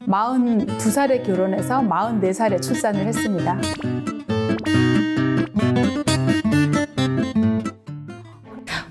42살에 결혼해서 44살에 출산을 했습니다.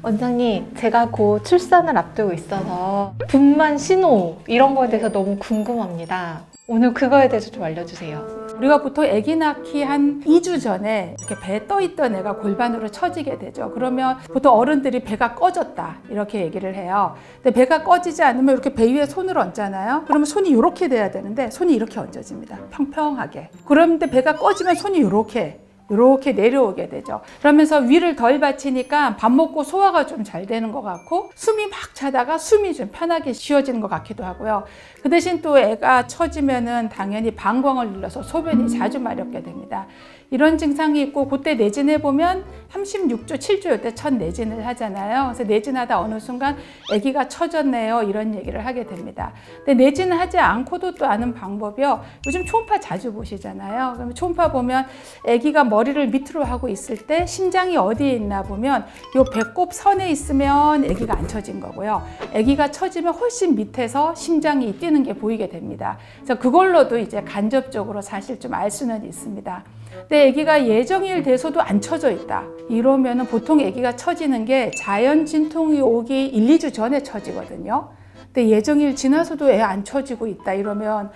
원장님, 제가 곧 출산을 앞두고 있어서 분만 신호 이런 거에 대해서 너무 궁금합니다. 오늘 그거에 대해서 좀 알려주세요. 우리가 보통 아기 낳기 한 2주 전에 이렇게 배에 떠 있던 애가 골반으로 처지게 되죠. 그러면 보통 어른들이 배가 꺼졌다 이렇게 얘기를 해요. 근데 배가 꺼지지 않으면 이렇게 배 위에 손을 얹잖아요. 그러면 손이 이렇게 돼야 되는데 손이 이렇게 얹어집니다. 평평하게. 그런데 배가 꺼지면 손이 이렇게 내려오게 되죠. 그러면서 위를 덜 받치니까 밥 먹고 소화가 좀 잘 되는 것 같고 숨이 막 차다가 숨이 좀 편하게 쉬어지는 것 같기도 하고요. 그 대신 또 애가 처지면은 당연히 방광을 눌러서 소변이 자주 마렵게 됩니다. 이런 증상이 있고 그때 내진해 보면 36주, 7주 이때 첫 내진을 하잖아요. 그래서 내진하다 어느 순간 아기가 처졌네요 이런 얘기를 하게 됩니다. 근데 내진을 하지 않고도 또 아는 방법이요. 요즘 초음파 자주 보시잖아요. 그러면 초음파 보면 아기가 머리를 밑으로 하고 있을 때 심장이 어디에 있나 보면 요 배꼽 선에 있으면 아기가 안 처진 거고요. 아기가 처지면 훨씬 밑에서 심장이 뛰는 게 보이게 됩니다. 그래서 그걸로도 이제 간접적으로 사실 좀 알 수는 있습니다. 근데 아기가 예정일 돼서도 안 처져 있다. 이러면은 보통 아기가 처지는 게 자연 진통이 오기 1, 2주 전에 처지거든요. 근데 예정일 지나서도 애 안 처지고 있다. 이러면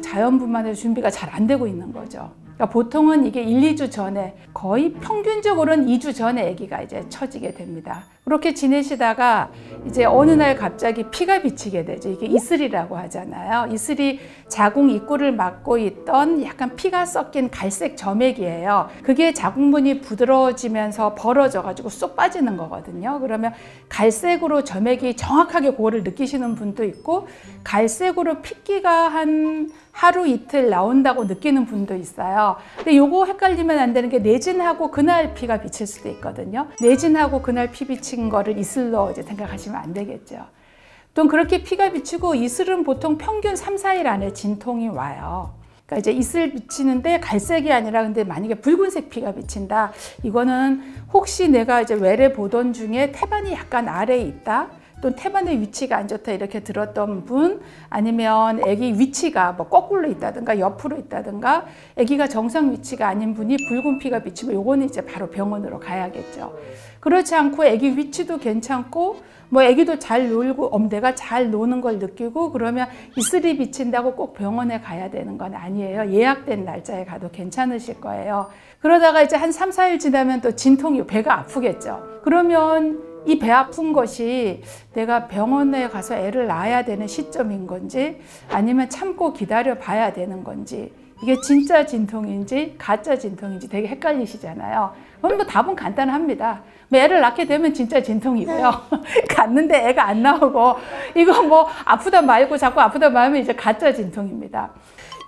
자연분만의 준비가 잘 안 되고 있는 거죠. 그러니까 보통은 이게 1, 2주 전에 거의 평균적으로는 2주 전에 아기가 이제 처지게 됩니다. 그렇게 지내시다가 이제 어느 날 갑자기 피가 비치게 되죠. 이게 이슬이라고 하잖아요. 이슬이 자궁 입구를 막고 있던 약간 피가 섞인 갈색 점액이에요. 그게 자궁문이 부드러워지면서 벌어져 가지고 쏙 빠지는 거거든요. 그러면 갈색으로 점액이 정확하게 그거를 느끼시는 분도 있고 갈색으로 핏기가 한 하루 이틀 나온다고 느끼는 분도 있어요. 근데 요거 헷갈리면 안 되는 게 내진하고 그날 피가 비칠 수도 있거든요. 내진하고 그날 피 비친 거를 이슬로 이제 생각하시면 안 되겠죠. 또 그렇게 피가 비치고 이슬은 보통 평균 3, 4일 안에 진통이 와요. 그러니까 이제 이슬 비치는데 갈색이 아니라 근데 만약에 붉은색 피가 비친다. 이거는 혹시 내가 이제 외래 보던 중에 태반이 약간 아래에 있다. 또 태반의 위치가 안 좋다 이렇게 들었던 분, 아니면 아기 위치가 뭐 거꾸로 있다든가 옆으로 있다든가 아기가 정상 위치가 아닌 분이 붉은 피가 비치면 요거는 이제 바로 병원으로 가야겠죠. 그렇지 않고 아기 위치도 괜찮고 뭐 아기도 잘 놀고 내가 잘 노는 걸 느끼고 그러면 이슬이 비친다고 꼭 병원에 가야 되는 건 아니에요. 예약된 날짜에 가도 괜찮으실 거예요. 그러다가 이제 한 3, 4일 지나면 또 진통이 배가 아프겠죠. 그러면 이 배 아픈 것이 내가 병원에 가서 애를 낳아야 되는 시점인 건지 아니면 참고 기다려 봐야 되는 건지 이게 진짜 진통인지 가짜 진통인지 되게 헷갈리시잖아요. 그럼 뭐 답은 간단합니다. 애를 낳게 되면 진짜 진통이고요. 갔는데 애가 안 나오고 이거 뭐 아프다 말고 자꾸 아프다 말면 이제 가짜 진통입니다.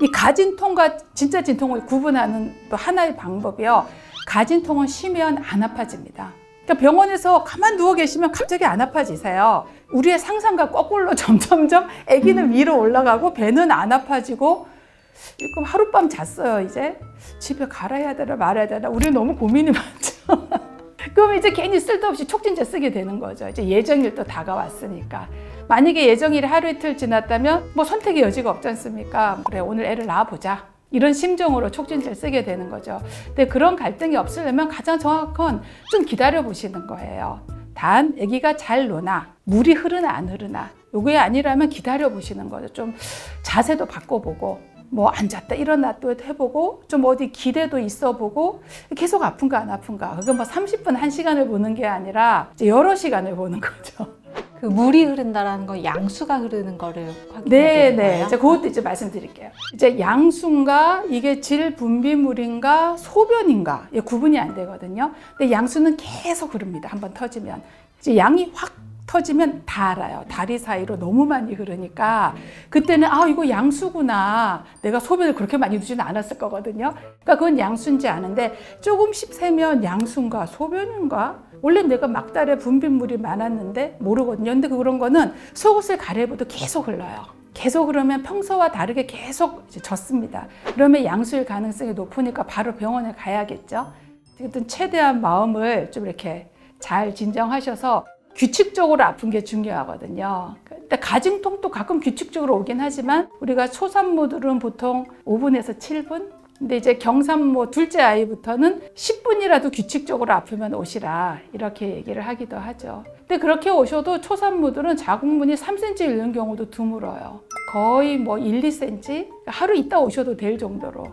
이 가진통과 진짜 진통을 구분하는 또 하나의 방법이요. 가진통은 쉬면 안 아파집니다. 그러니까 병원에서 가만 누워 계시면 갑자기 안 아파지세요. 우리의 상상과 거꾸로 점점점 아기는 위로 올라가고 배는 안 아파지고 그럼 하룻밤 잤어요. 이제 집에 가라 해야 되나 말아야 되나 우리 너무 고민이 많죠. 그럼 이제 괜히 쓸데없이 촉진제 쓰게 되는 거죠. 이제 예정일 또 다가왔으니까. 만약에 예정일이 하루 이틀 지났다면 뭐 선택의 여지가 없지 않습니까? 그래 오늘 애를 낳아보자. 이런 심정으로 촉진제를 쓰게 되는 거죠. 근데 그런 갈등이 없으려면 가장 정확한 좀 기다려 보시는 거예요. 단 아기가 잘 노나 물이 흐르나 안 흐르나 요게 아니라면 기다려 보시는 거죠. 좀 자세도 바꿔보고 뭐 앉았다 일어났다 해보고 좀 어디 기대도 있어 보고 계속 아픈가 안 아픈가 그건 뭐 30분 1시간을 보는 게 아니라 이제 여러 시간을 보는 거죠. 그 물이 흐른다라는 건 양수가 흐르는 거를 확인해야 되는 거예요? 이제 그것도 이제 말씀드릴게요. 이제 양수인가 이게 질 분비물인가 소변인가 구분이 안 되거든요. 근데 양수는 계속 흐릅니다. 한번 터지면 이제 양이 확 터지면 다 알아요. 다리 사이로 너무 많이 흐르니까 그때는 이거 양수구나. 내가 소변을 그렇게 많이 두지는 않았을 거거든요. 그러니까 그건 양수인지 아는데 조금씩 세면 양수인가 소변인가? 원래 내가 막달에 분비물이 많았는데 모르거든요. 근데 그런 거는 속옷을 갈아입어도 계속 흘러요. 계속 흐르면 평소와 다르게 계속 이제 젖습니다. 그러면 양수일 가능성이 높으니까 바로 병원에 가야겠죠. 어쨌든 최대한 마음을 좀 이렇게 잘 진정하셔서 규칙적으로 아픈 게 중요하거든요. 근데 가증통도 가끔 규칙적으로 오긴 하지만 우리가 초산모들은 보통 5분에서 7분? 근데 이제 경산모 둘째 아이부터는 10분이라도 규칙적으로 아프면 오시라 이렇게 얘기를 하기도 하죠. 근데 그렇게 오셔도 초산모들은 자궁문이 3cm 잃는 경우도 드물어요. 거의 뭐 1, 2cm? 하루 있다 오셔도 될 정도로.